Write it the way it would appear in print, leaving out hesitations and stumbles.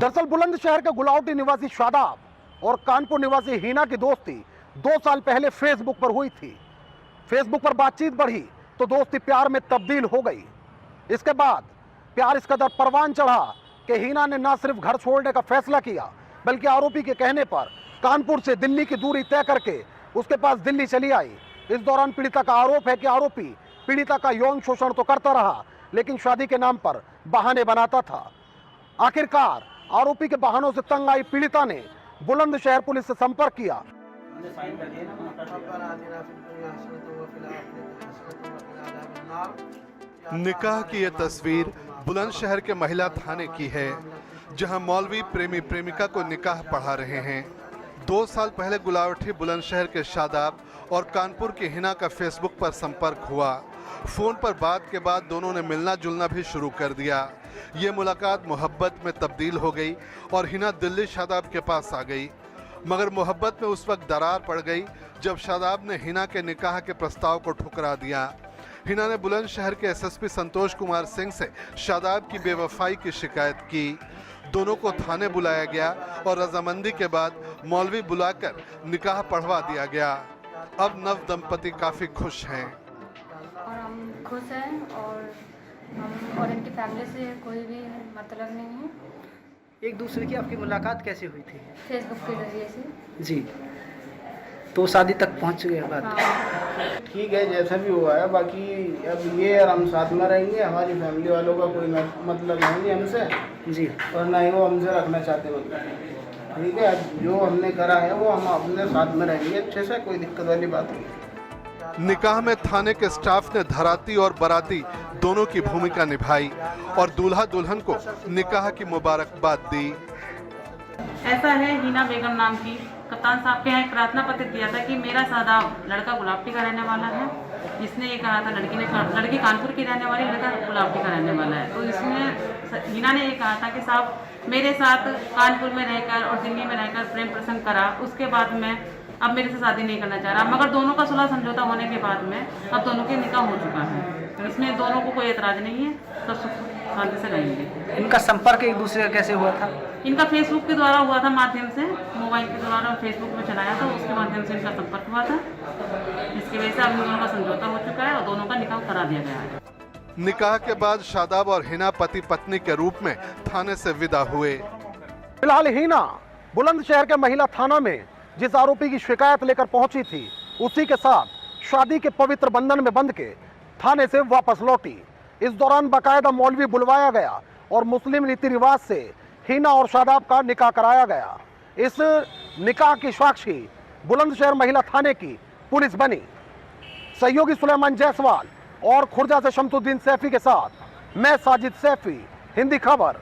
दरअसल बुलंदशहर के गुलावटी निवासी शादाब और कानपुर निवासी हिना की दोस्ती 2 साल पहले फेसबुक पर हुई थी। फेसबुक पर बातचीत बढ़ी तो दोस्ती प्यार में तब्दील हो गई। इसके बाद प्यार इस कदर परवान चढ़ा कि हिना ने न सिर्फ घर छोड़ने का फैसला किया बल्कि आरोपी के कहने पर कानपुर से दिल्ली की दूरी तय करके उसके पास दिल्ली चली आई। इस दौरान पीड़िता का आरोप है कि आरोपी पीड़िता का यौन शोषण तो करता रहा लेकिन शादी के नाम पर बहाने बनाता था। आखिरकार आरोपी के बहानों से तंग आई पीड़िता ने बुलंदशहर पुलिस से संपर्क किया। निकाह की ये तस्वीर बुलंदशहर के महिला थाने की है, जहां मौलवी प्रेमी प्रेमिका को निकाह पढ़ा रहे हैं। 2 साल पहले गुलावटी बुलंदशहर के शादाब और कानपुर की हिना का फेसबुक पर संपर्क हुआ। फोन पर बात के बाद दोनों ने मिलना जुलना भी शुरू कर दिया। ये मुलाकात मोहब्बत में तब्दील हो गई और हिना दिल्ली शादाब के पास आ गई। मगर मोहब्बत में उस वक्त दरार पड़ गई जब शादाब ने हिना के निकाह के प्रस्ताव को ठुकरा दिया। हिना ने बुलंदशहर के एसएसपी संतोष कुमार सिंह से शादाब की बेवफाई की शिकायत की। दोनों को थाने बुलाया गया और रजामंदी के बाद मौलवी बुलाकर निकाह पढ़वा दिया गया। अब नव दंपति काफी खुश हैं और हम खुश हैं और इनकी फैमिली से कोई भी मतलब नहीं है। एक दूसरे की आपकी मुलाकात कैसे हुई थी? फेसबुक के जरिए से जी, तो शादी तक पहुंच गए बात। हाँ। ठीक है, जैसा भी हुआ है। बाकी अब ये और हम साथ में रहेंगे, हमारी फैमिली वालों का कोई मतलब है नहीं हमसे जी, और ना ही वो हमसे रखना चाहते मतलब। ठीक है, जो हमने करा है वो हम अपने साथ में रहेंगे अच्छे से, कोई दिक्कत वाली बात नहीं। निकाह में थाने के स्टाफ ने धराती और बराती दोनों की भूमिका निभाई और दूल्हा दुल्हन को निकाह की मुबारकबाद दी। ऐसा है, हिना बेगम नाम की कप्तान साहब के यहाँ एक प्रार्थना पत्र दिया था कि मेरा शादाब लड़का गुलावटी का रहने वाला है। इसने ये कहा था, लड़की कानपुर की रहने वाली, लड़का गुलावटी का रहने वाला है। तो इसमें हिना ने ये कहा था कि साहब मेरे साथ कानपुर में रहकर और दिल्ली में रहकर प्रेम प्रसंग करा, उसके बाद में अब मेरे से शादी नहीं करना चाह रहा। मगर दोनों का सुलह समझौता होने के बाद में अब दोनों के निकाह हो चुका है। तो इसमें दोनों को कोई एतराज नहीं है, तो शांति से रहेंगे। इनका संपर्क एक दूसरे का कैसे हुआ था? इनका फेसबुक के द्वारा हुआ था, माध्यम से मोबाइल के द्वारा फेसबुक में चलाया था, उसके माध्यम से इनका संपर्क हुआ था। इसकी वजह से अब दोनों का समझौता हो चुका है और दोनों का निकाह करा दिया गया है। निकाह के बाद शादाब और हिना पति पत्नी के रूप में थाने से विदा हुए। फिलहाल हिना बुलंदशहर के महिला थाना में जिस आरोपी की शिकायत लेकर पहुंची थी उसी के साथ शादी के पवित्र बंधन में बंध के थाने से वापस लौटी। इस दौरान बाकायदा मौलवी बुलवाया गया और मुस्लिम रीति रिवाज से हिना और शादाब का निकाह कराया गया। इस निकाह की साक्षी बुलंदशहर महिला थाने की पुलिस बनी। सहयोगी सुलेमान जायसवाल और खुर्जा से शमसुद्दीन सैफी के साथ मैं साजिद सैफी, हिंदी खबर।